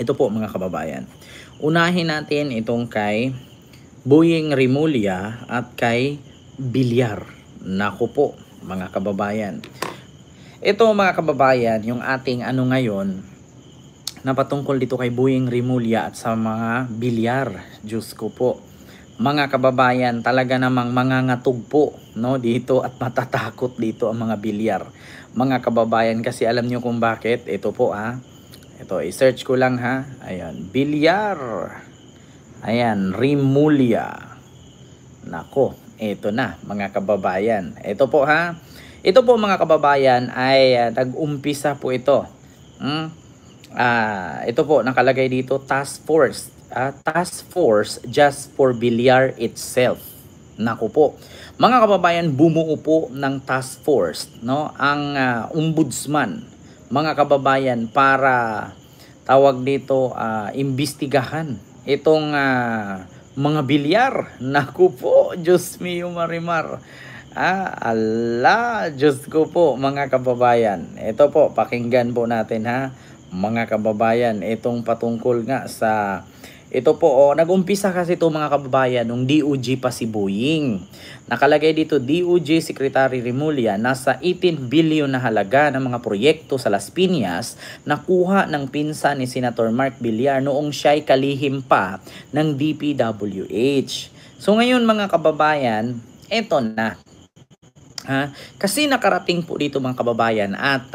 Ito po mga kababayan. Unahin natin itong kay Boying Rimulya at kay Bilyar. Naku po mga kababayan. Ito mga kababayan, yung ating ano ngayon na patungkol dito kay Boying Rimulya at sa mga Bilyar. Diyos ko po. Mga kababayan, talaga namang mangangatog po no, dito at matatakot dito ang mga Bilyar. Mga kababayan, kasi alam nyo kung bakit. Ito po Ito, i-search ko lang Ayan, Bilyar. Ayan, Rimulya. Nako, ito na mga kababayan. Ito po Ito po mga kababayan ay nag-umpisa po ito. Ito po nakalagay dito, task force. Task force just for Bilyar itself. Nako po. Mga kababayan, bumuo po ng task force, no, ang ombudsman, mga kababayan, para tawag dito imbestigahan itong mga Bilyar. Naku po, Diyos mio Marimar. Diyos ko po mga kababayan. Ito po, pakinggan po natin mga kababayan, itong patungkol nga sa ito po, nag-umpisa kasi ito mga kababayan nung DOJ pa si Boying. Nakalagay dito, DOJ Secretary Rimulya, nasa 18 billion na halaga ng mga proyekto sa Las Piñas nakuha ng pinsan ni Senator Mark Bilyar noong siya'y kalihim pa ng DPWH. So ngayon mga kababayan, eto na. Kasi nakarating po dito mga kababayan at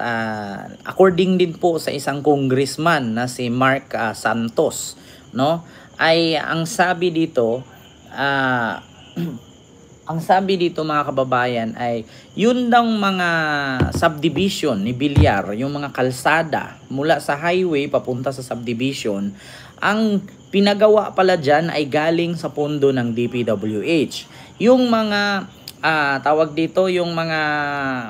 according din po sa isang congressman na si Mark Santos, no, ay ang sabi dito ang sabi dito mga kababayan ay yun daw mga subdivision ni Bilyar, yung mga kalsada mula sa highway papunta sa subdivision, ang pinagawa pala dyan ay galing sa pondo ng DPWH. Yung mga tawag dito, yung mga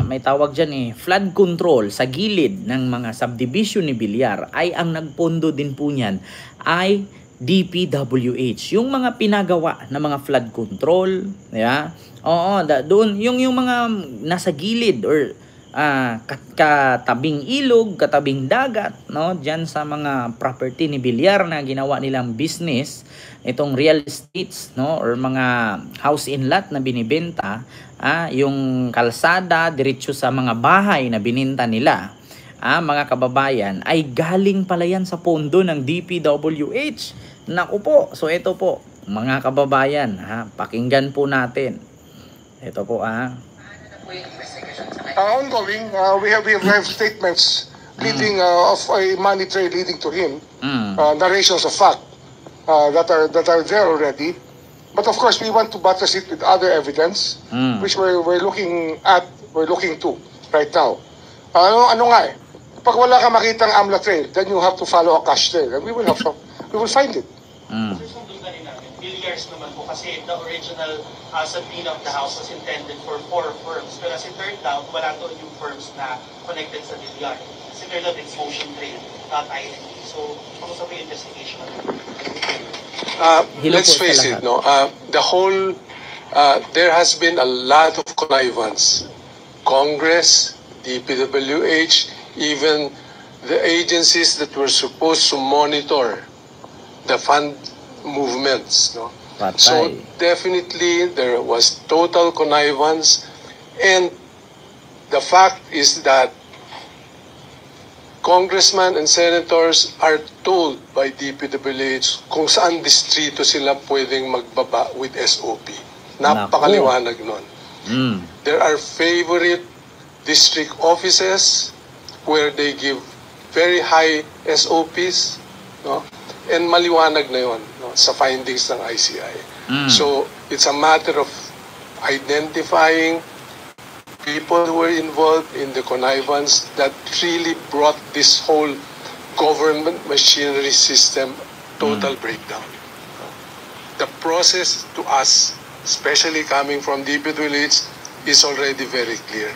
may tawag dyan flood control sa gilid ng mga subdivision ni Bilyar, ay ang nagpondo din po niyan ay DPWH. Yung mga pinagawa na mga flood control, doon yung mga nasa gilid or katabing ilog, katabing dagat, no, diyan sa mga property ni Bilyar na ginawa nilang business, itong real estates, no, or mga house in lot na binibenta, yung kalsada diretso sa mga bahay na bininta nila, mga kababayan, ay galing pala yan sa pondo ng DPWH. Naku po. So ito po mga kababayan, pakinggan po natin. Ito po ongoing, we have statements leading of a money trail leading to him, narrations of fact that are there already. But of course, we want to buttress it with other evidence, which we're looking to right now. Ano nga pag wala ka makitang AMLA trail, then you have to follow a cash trail, and we will find it. Bilyars naman po kasi the original subpoena of the House was intended for 4 firms. Pero as it turned out, wala to yung firms na connected sa Bilyar. Kasi turned out it's Motion Trail, not IND. So, kamusta po yung investigation? Let's face it, no? There has been a lot of connivance. Congress, DPWH, even the agencies that were supposed to monitor the fund movements, no? So definitely there was total connivance, and the fact is that congressmen and senators are told by DPWH kung saan distrito sila pwedeng magbaba with SOP. Napakaliwanag nun. There are favorite district offices where they give very high SOPs, no? And maliwanag na yun, no, sa findings ng ICI. So it's a matter of identifying people who were involved in the connivance that really brought this whole government machinery system total breakdown. The process to us, especially coming from DPWH, is already very clear.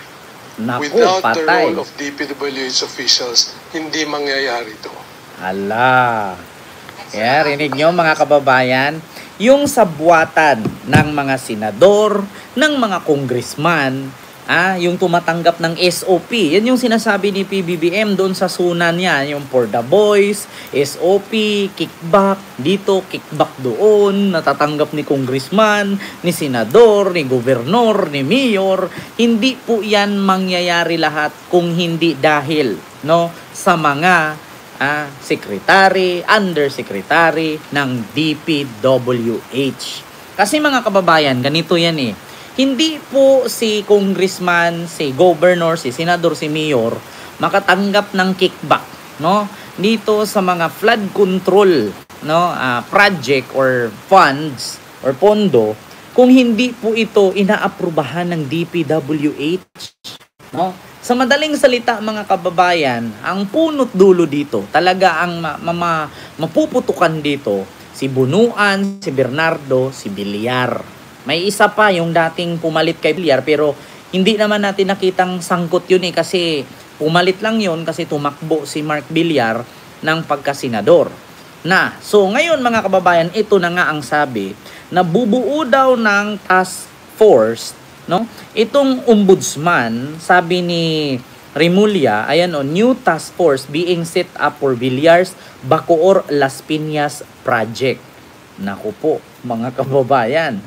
Without the role of DPWH officials, hindi mangyayari ito. Rinig nyo mga kababayan, yung sabwatan ng mga senador, ng mga congressman, yung tumatanggap ng SOP. Yan yung sinasabi ni PBBM doon sa sunan niya, yung for the boys, SOP, kickback dito, kickback doon, natatanggap ni congressman, ni senador, ni gobernador, ni mayor. Hindi po yan mangyayari lahat kung hindi dahil sa mga secretary, undersecretary ng DPWH. Kasi mga kababayan, ganito yan eh. Hindi po si congressman, si governor, si senador, si mayor makatanggap ng kickback, dito sa mga flood control, project or funds or pondo kung hindi po ito inaaprubahan ng DPWH, Sa madaling salita mga kababayan, ang punot dulo dito, talaga ang mapuputukan dito si Bunuan, si Bernardo, si Villar. May isa pa yung dating pumalit kay Villar pero hindi naman natin nakitang sangkot yun kasi pumalit lang yun kasi tumakbo si Mark Villar ng pagkasenador. So ngayon mga kababayan, ito na nga ang sabi na bubuo daw ng task force, itong ombudsman, sabi ni Remulla, new task force being set up for Villar's Bacoor Las Piñas project. Naku po, mga kababayan,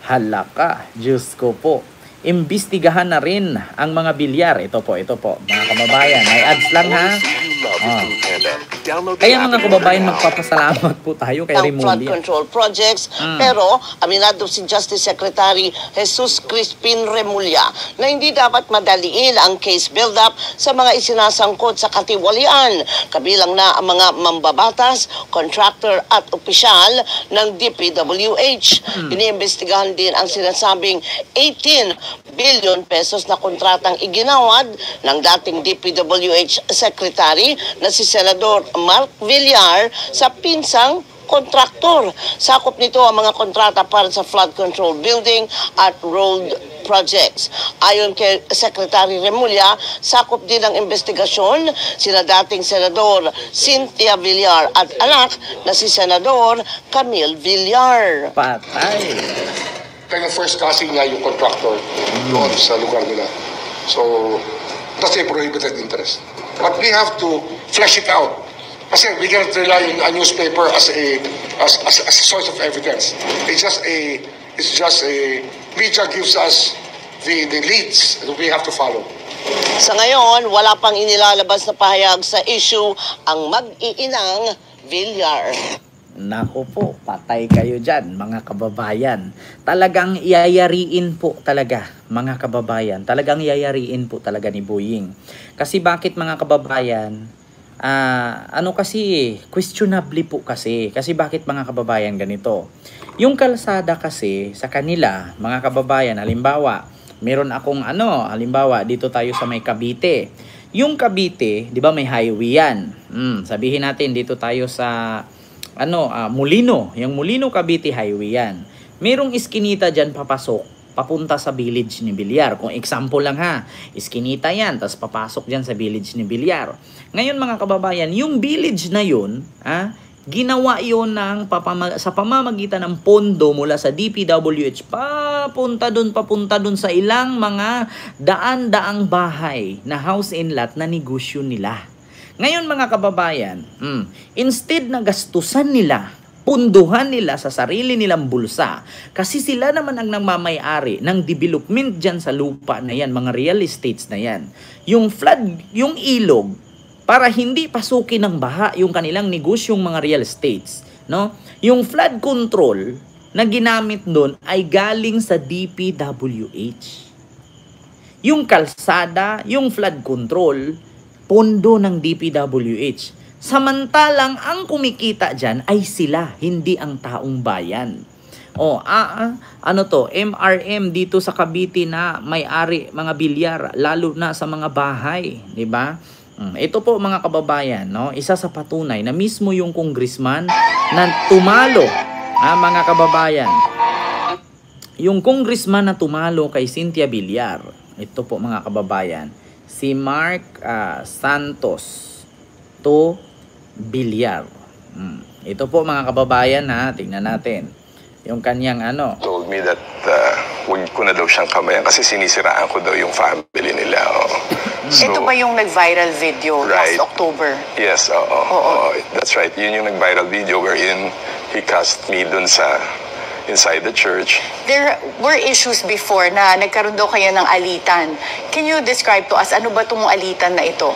halaka, Diyos ko po. Imbestigahan na rin ang mga Villar. Ito po, mga kababayan. May ads lang ha. Kaya mga kababayan, magpapasalamat po tayo kay Remulla. Flood control projects. Pero, aminado si Justice Secretary Jesus Crispin Remulla na hindi dapat madaliin ang case build-up sa mga isinasangkot sa katiwalian. Kabilang na ang mga mambabatas, contractor at opisyal ng DPWH. Iniimbestigahan din ang sinasabing 18 billion pesos na kontratang iginawad ng dating DPWH Secretary na si Senador Mark Villar sa pinsang kontraktor. Sakop nito ang mga kontrata para sa flood control building at road projects. Ayon kay Secretary Remulla, sakop din ng investigasyon sina dating Senador Cynthia Villar at anak na si Senador Camille Villar. Patay. Kaya first kasi nga yung contractor doon sa lugar nila. So, that's a prohibited interest. But we have to flesh it out. Kasi we cannot rely on a newspaper as a source of evidence. It's just a media gives us the leads that we have to follow. Sa ngayon, wala pang inilalabas na pahayag sa issue ang mag-iinang Villar. Nako po, patay kayo dyan mga kababayan. Talagang iyayariin po talaga mga kababayan. Talagang iyayariin po talaga ni Boying. Kasi bakit mga kababayan? Questionably po kasi. Kasi bakit mga kababayan ganito? Yung kalsada kasi sa kanila, mga kababayan, halimbawa, meron akong halimbawa dito tayo sa may Cavite. Yung Cavite, 'di ba may highway 'yan. Sabihin natin dito tayo sa Molino, yung Molino Cavite highway 'yan. Merong iskinita diyan papasok papunta sa village ni Villar. Kung example lang ha, iskinita 'yan, tapos papasok diyan sa village ni Villar. Ngayon mga kababayan, yung village na 'yun, ginawa 'yon sa pamamagitan ng pondo mula sa DPWH papunta doon sa ilang mga daan-daang bahay na house and lot na negosyo nila. Ngayon mga kababayan, instead na gastusan nila, punduhan nila sa sarili nilang bulsa, kasi sila naman ang nagmamay-ari ng development dyan sa lupa na yan, mga real estates na yan. Yung flood, yung ilog, para hindi pasukin ng baha yung kanilang negosyong mga real estates. Yung flood control na ginamit doon ay galing sa DPWH. Yung kalsada, yung flood control, pondo ng DPWH. Samantalang ang kumikita dyan ay sila, hindi ang taong bayan. MRM dito sa Cavite na may-ari mga Villar, lalo na sa mga bahay, di ba? Ito po mga kababayan, isa sa patunay na mismo yung congressman na tumalo, mga kababayan. Yung congressman na tumalo kay Cynthia Villar, ito po mga kababayan, si Mark Santos to Villar. Ito po mga kababayan tingnan natin. Yung kanyang told me that huwag ko na daw siyang kamayan kasi sinisiraan ko daw yung family nila. So, ito ba yung nag-viral video right. last October? Yes, that's right. Yun yung nag-viral video wherein he cast me dun sa inside the church. There were issues before na nagkaroon daw kayo ng alitan. Can you describe to us, ano ba itong alitan na ito?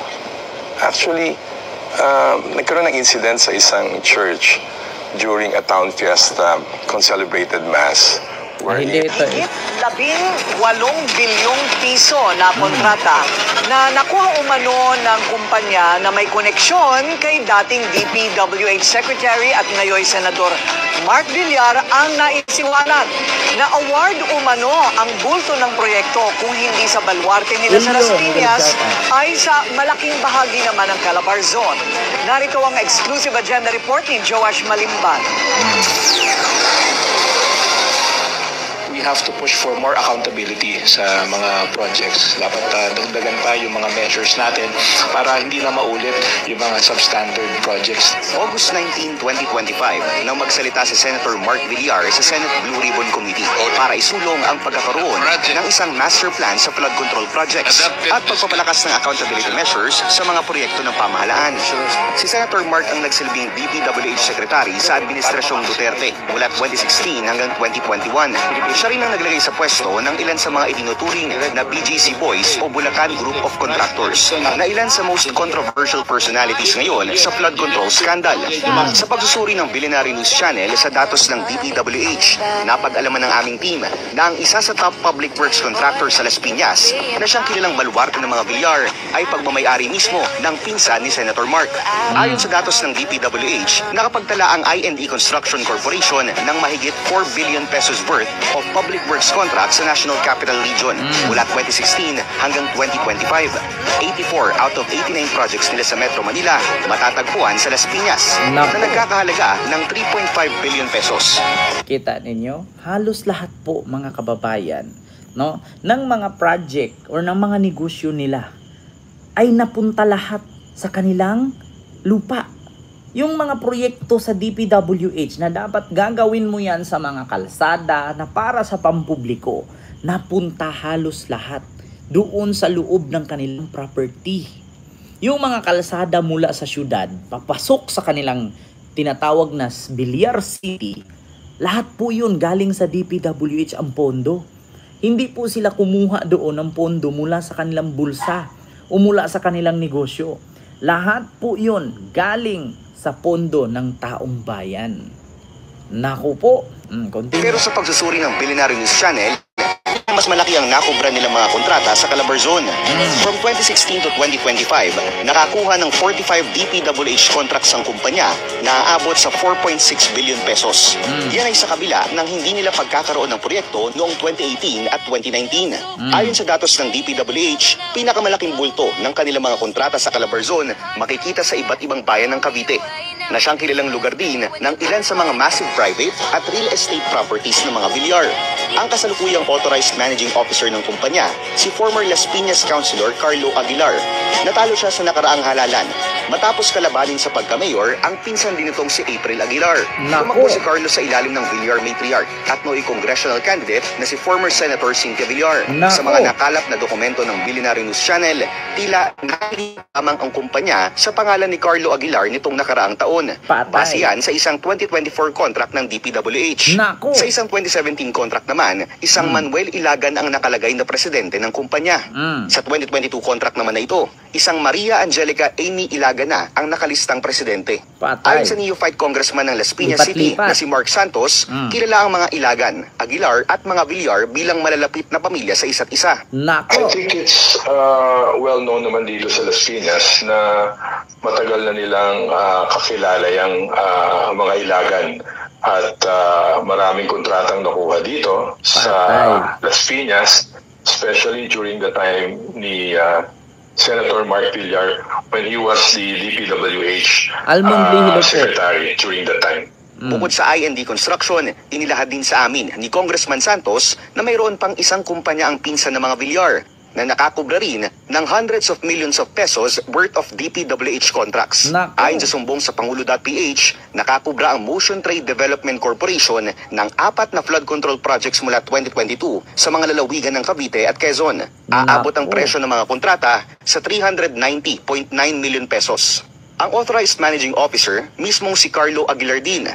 Actually, nagkaroon ng incident sa isang church during a town fiesta concelebrated mass. Hindi ito eh. Higit 18 bilyong piso na kontrata na nakuha umano ng kumpanya na may koneksyon kay dating DPWH Secretary at ngayon Senador Mark Villar ang naisiwalat na award umano ang bulto ng proyekto kung hindi sa baluarte nila sa Las Piñas ay sa malaking bahagi naman ng Calabarzon. Narito ang exclusive agenda report ni Joash Malimban. We have to push for more accountability sa mga projects. Dapat dagdagan pa yung mga measures natin para hindi na maulit yung mga substandard projects. August 19, 2025, nang magsalita si Senator Mark Villar sa Senate Blue Ribbon Committee para isulong ang pagkakaroon ng isang master plan sa flood control projects at pagpapalakas ng accountability measures sa mga proyekto ng pamahalaan. Si Senator Mark ang nagsilbing DPWH Secretary sa Administrasyong Duterte mula 2016 hanggang 2021. Siya rin ang naglagay sa pwesto ng ilan sa mga itinuturing na BGC Boys o Bulacan Group of Contractors na ilan sa most controversial personalities ngayon sa flood control scandal. Sa pagsusuri ng Billionaire News Channel sa datos ng DPWH, napag-alaman ng aming team na ang isa sa top public works contractor sa Las Piñas na siyang kilalang baluarte ng mga Villar ay pagmamayari mismo ng pinsan ni Senator Mark. Ayon sa datos ng DPWH, nakapagtala ang I&E Construction Corporation ng mahigit 4 billion pesos worth of public works contracts sa National Capital Region mula 2016 hanggang 2025. 84 out of 89 projects nila sa Metro Manila matatagpuan sa Las Piñas na nagkakahalaga ng 3.5 billion pesos. Kita ninyo, halos lahat po mga kababayan, no, ng mga project or ng mga negosyo nila ay napunta lahat sa kanilang lupa. Yung mga proyekto sa DPWH na dapat gagawin mo yan sa mga kalsada na para sa pampubliko, napunta halos lahat doon sa loob ng kanilang property. Yung mga kalsada mula sa syudad, papasok sa kanilang tinatawag na Villar City, lahat po yun galing sa DPWH ang pondo. Hindi po sila kumuha doon ng pondo mula sa kanilang bulsa o mula sa kanilang negosyo. Lahat po yun galing sa pondo ng taong bayan. Naku po. Pero sa pagsusuri ng Billionaire News Channel, mas malaki ang nakubra nilang mga kontrata sa Calabarzon. From 2016 to 2025, nakakuha ng 45 DPWH contracts ang kumpanya na aabot sa 4.6 billion pesos. Yan ay sa kabila ng hindi nila pagkakaroon ng proyekto noong 2018 at 2019. Ayon sa datos ng DPWH, pinakamalaking bulto ng kanilang mga kontrata sa Calabarzon makikita sa iba't ibang bayan ng Cavite, na siyang kilalang lugar din ng ilan sa mga massive private at real estate properties ng mga Villar. Ang kasalukuyang authorized managing officer ng kumpanya, si former Las Piñas Councilor Carlo Aguilar. Natalo siya sa nakaraang halalan matapos kalabanin sa pagka-mayor ang pinsan din nitong si April Aguilar. Tumakbo si Carlo sa ilalim ng Villar Matriarch at nooy congressional candidate na si former Senator Cynthia Villar. Sa mga nakalap na dokumento ng Billionaire News Channel, tila lamang ang kumpanya sa pangalan ni Carlo Aguilar nitong nakaraang taon. Base yan sa isang 2024 contract ng DPWH. Sa isang 2017 contract naman, isang Manuel Ilagan ang nakalagay na presidente ng kumpanya. Sa 2022 contract naman na ito, isang Maria Angelica Amy Ilagan na ang nakalistang presidente. Ayon sa neophyte congressman ng Las Piñas City na si Mark Santos, kilala ang mga Ilagan, Aguilar at mga Villar bilang malalapit na pamilya sa isa't isa. I think it's well known naman dito sa Las Piñas na matagal na nilang kakilala yung mga Ilagan at maraming kontratang nakuha dito sa Las Piñas, especially during the time ni Senator Mark Villar when he was the DPWH secretary during that time. Bukod sa I&D Construction, inilahad din sa amin ni Congressman Santos na mayroon pang isang kumpanya ang pinsan ng mga Villar na nakakubra rin ng hundreds of millions of pesos worth of DPWH contracts. Ayon sa sumbong sa Pangulo.ph, nakakubra ang Motion Trade Development Corporation ng 4 na flood control projects mula 2022 sa mga lalawigan ng Cavite at Quezon. Aabot ang presyo ng mga kontrata sa 390.9 million pesos. Ang authorized managing officer, mismong si Carlo Aguilar din.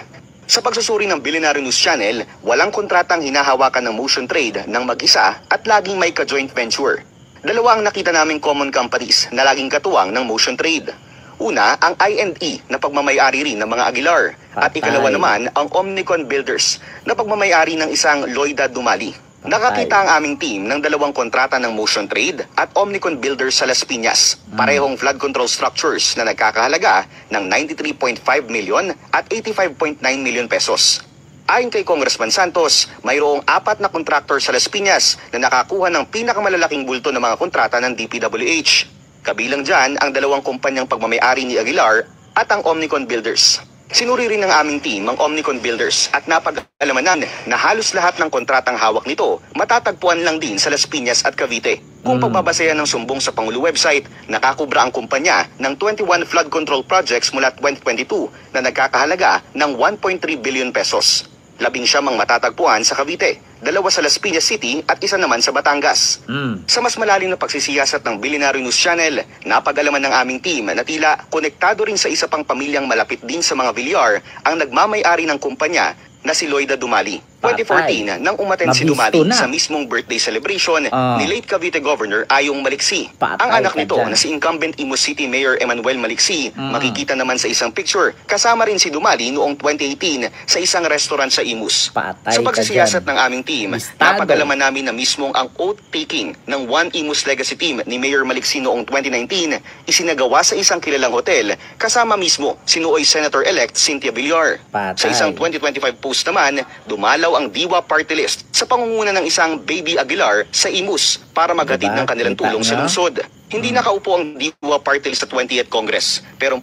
Sa pagsusuri ng Billionaire News Channel, walang kontratang hinahawakan ng Motion Trade ng mag-isa at laging may ka-joint venture. Dalawa ang nakita naming common companies na laging katuwang ng Motion Trade. Una, ang I&E na pagmamayari rin ng mga Aguilar. At ikalawa naman, ang Omnicon Builders na pagmamayari ng isang Loida Dumali. Nakakita ang aming team ng 2 kontrata ng Motion Trade at Omnicon Builders sa Las Piñas. Parehong flood control structures na nagkakahalaga ng 93.5 million at 85.9 million pesos. Ayon kay Congressman Santos, mayroong 4 na contractor sa Las Piñas na nakakuha ng pinakamalalaking bulto ng mga kontrata ng DPWH. Kabilang dyan ang 2 kumpanyang pagmamayari ni Aguilar at ang Omnicon Builders. Sinuri rin ng aming team ang Omnicon Builders at napag-alamanan na halos lahat ng kontratang hawak nito matatagpuan lang din sa Las Piñas at Cavite. Kung pagbabasehan ng sumbong sa Pangulo website, nakakubra ang kumpanya ng 21 flood control projects mula 2022 na nagkakahalaga ng 1.3 billion pesos. 19 ang matatagpuan sa Cavite, 2 sa Las Piñas City at 1 naman sa Batangas. Sa mas malalim na pagsisiyasat ng Billionaire News Channel, napag-alaman ng aming team na tila konektado rin sa isa pang pamilyang malapit din sa mga Villar ang nagmamay-ari ng kumpanya na si Loida Dumali. 2014 nang umaten si Dumali sa mismong birthday celebration ni late Cavite Governor Ayong Maliksi. Ang anak nito na si incumbent Imus City Mayor Emmanuel Maliksi, makikita naman sa isang picture kasama rin si Dumali noong 2018 sa isang restaurant sa Imus. Sa pagsisiyasat ng aming team, napag-alaman namin na mismong ang oath-taking ng One Imus Legacy Team ni Mayor Maliksi noong 2019 isinagawa sa isang kilalang hotel kasama mismo si nooy Senator-elect Cynthia Villar. Sa isang 2025 post naman, dumalaw ang Diwa Party List sa pangunguna ng isang Baby Aguilar sa Imus para maghatid ng kanilang tulong sa lungsod. Hindi nakaupo ang Diwa Party List sa 20th Congress, pero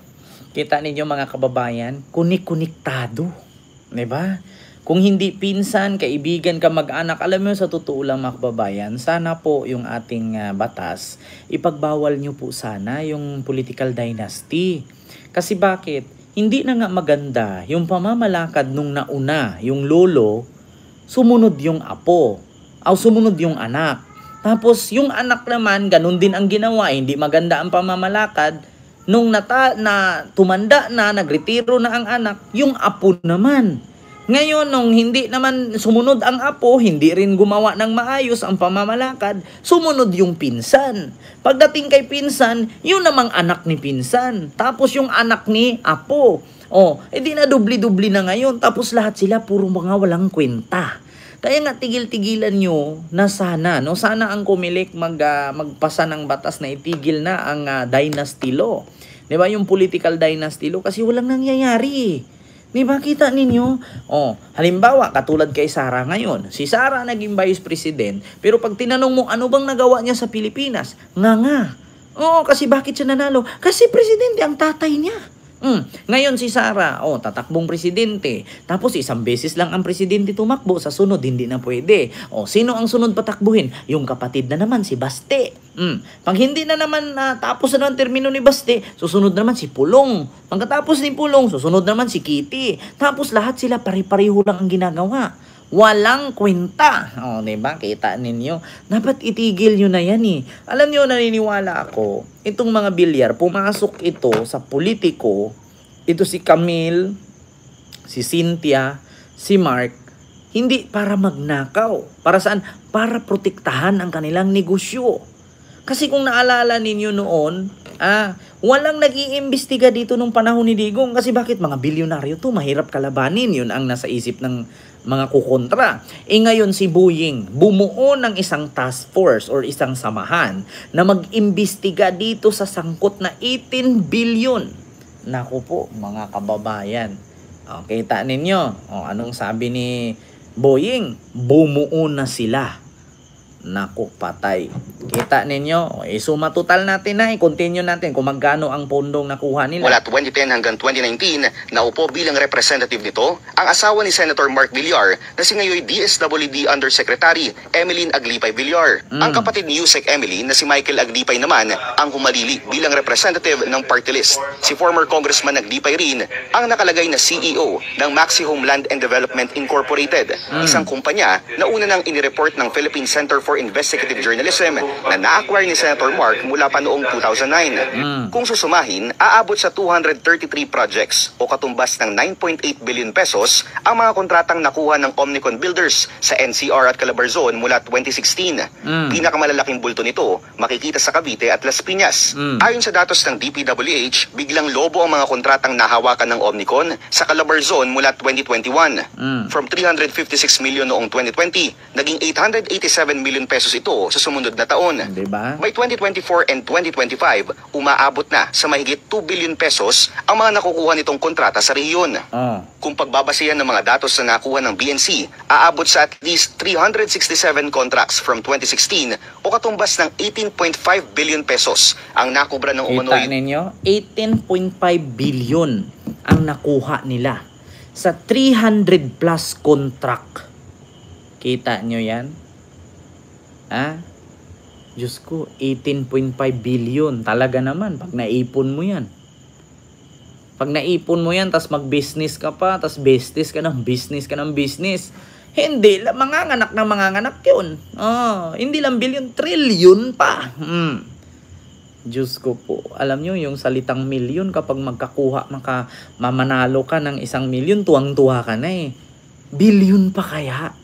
kita ninyo mga kababayan, kunik-kuniktado. Diba? Kung hindi pinsan, kaibigan, kamag-anak, alam mo sa totoo lang mga kababayan, sana po yung ating batas, ipagbawal nyo po sana yung political dynasty. Kasi bakit? Hindi na nga maganda yung pamamalakad nung nauna, yung lolo, sumunod yung apo, o sumunod yung anak. Tapos yung anak naman, ganun din ang ginawa, hindi maganda ang pamamalakad. Nung tumanda na, nagretiro na ang anak, yung apo naman. Ngayon, nung hindi naman sumunod ang apo, hindi rin gumawa ng maayos ang pamamalakad, sumunod yung pinsan. Pagdating kay pinsan, yun namang anak ni pinsan. Tapos yung anak ni apo. Edi na dubli-dubli na ngayon. Tapos lahat sila puro mga walang kwenta. Kaya nga tigil-tigilan nyo na sana, no? Sana ang Comelec magpasa ng batas na itigil na ang dynasty law. 'Di ba? Yung political dynasty law kasi walang nangyayari. Di ba kita ninyo? Halimbawa, katulad kay Sara ngayon. Si Sara naging vice president, pero pag tinanong mo ano bang nagawa niya sa Pilipinas, nga. Kasi bakit siya nanalo? Kasi presidente ang tatay niya. Ngayon si Sara, tatakbong presidente. Tapos isang beses lang ang presidente tumakbo, sa sunod hindi na pwede. Sino ang sunod patakbuhin? Yung kapatid na naman, si Baste. Pag hindi na naman tapos na ang termino ni Baste, susunod naman si Pulong. Pagkatapos ni Pulong, susunod naman si Kitty. Tapos lahat sila pare-pareho lang ang ginagawa. Walang kwenta. Diba? Kita ninyo. Dapat itigil nyo na yan eh. Alam nyo, naniniwala ako, itong mga Villar, pumasok ito sa politiko, ito si Camille, si Cynthia, si Mark, hindi para magnakaw. Para saan? Para protektahan ang kanilang negosyo. Kasi kung naalala ninyo noon, walang nag-iimbestiga dito nung panahon ni Digong. Kasi bakit? Mga bilyonaryo to, mahirap kalabanin. Yun ang nasa isip ng mga kukontra. Ngayon si Boying, bumuo ng isang task force or isang samahan na mag-imbestiga dito sa sangkot na 18 billion. Naku po, mga kababayan. Kita ninyo. Anong sabi ni Boying? Bumuo na sila. Naku, patay. Kita ninyo, suma total natin na, i-continue natin kung magkano ang pondong nakuha nila. Mula 2010 hanggang 2019, naupo bilang representative nito ang asawa ni Senator Mark Villar na si ngayon DSWD Undersecretary Emeline Aglipay Villar. Ang kapatid ni Yusek Emeline na si Michael Aglipay naman ang humalili bilang representative ng party list. Si former Congressman Aglipay rin ang nakalagay na CEO ng Maxi Homeland and Development Incorporated, isang kumpanya na una nang inireport ng Philippine Center for Investigative Journalism na na-acquire ni Senator Mark mula pa noong 2009. Kung susumahin, aabot sa 233 projects o katumbas ng 9.8 billion pesos ang mga kontratang nakuha ng Omnicon Builders sa NCR at Calabarzon mula 2016. Pinakamalalaking bulto nito makikita sa Cavite at Las Piñas. Ayon sa datos ng DPWH, biglang lobo ang mga kontratang nahawakan ng Omnicon sa Calabarzon mula 2021. From 356 million noong 2020, naging 887 million pesos ito sa sumunod na taon. Diba? May 2024 and 2025, umaabot na sa mahigit 2 billion pesos ang mga nakukuha nitong kontrata sa rehiyon. Kung pagbabasihan ng mga datos na nakuha ng BNC, aabot sa at least 367 contracts from 2016 o katumbas ng 18.5 billion pesos ang nakubra ng umano'y. Kita ninyo, 18.5 billion ang nakuha nila sa 300 plus contract. Kita nyo yan? Diyos ko, 18.5 billion. Talaga naman, pag naipon mo yan. Pag naipon mo yan, tas mag-business ka pa, tas business ka ng business. Hindi, manganganak na manganganak yun. Hindi lang billion, trillion pa. Diyos ko po. Alam nyo, yung salitang milyon, kapag mamanalo ka ng 1 milyon, tuwang-tuwa ka na eh. Billion pa kaya?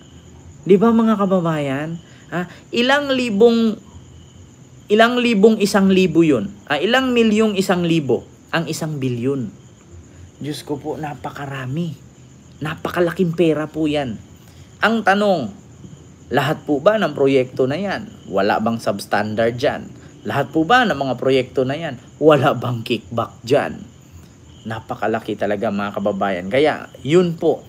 Di ba mga kababayan? Ilang libong 1,000 yun? Ilang milyong 1,000 ang 1 bilyon? Diyos ko po, napakarami. Napakalaking pera po yan. Ang tanong, lahat po ba ng proyekto na yan? Wala bang substandard dyan? Lahat po ba ng mga proyekto na yan? Wala bang kickback dyan? Napakalaki talaga mga kababayan. Kaya yun po,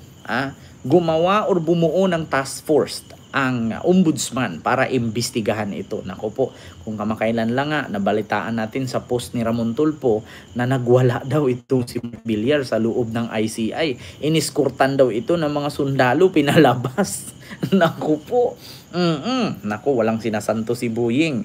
gumawa or bumuo ng task force ang ombudsman para imbestigahan ito. Nako po, kung kamakailan lang nabalitaan natin sa post ni Ramon Tulfo na nagwala daw itong si Villar sa loob ng ICI. Iniskurtan daw ito ng mga sundalo, pinalabas. Nako po. Nako, walang sinasanto si Buying.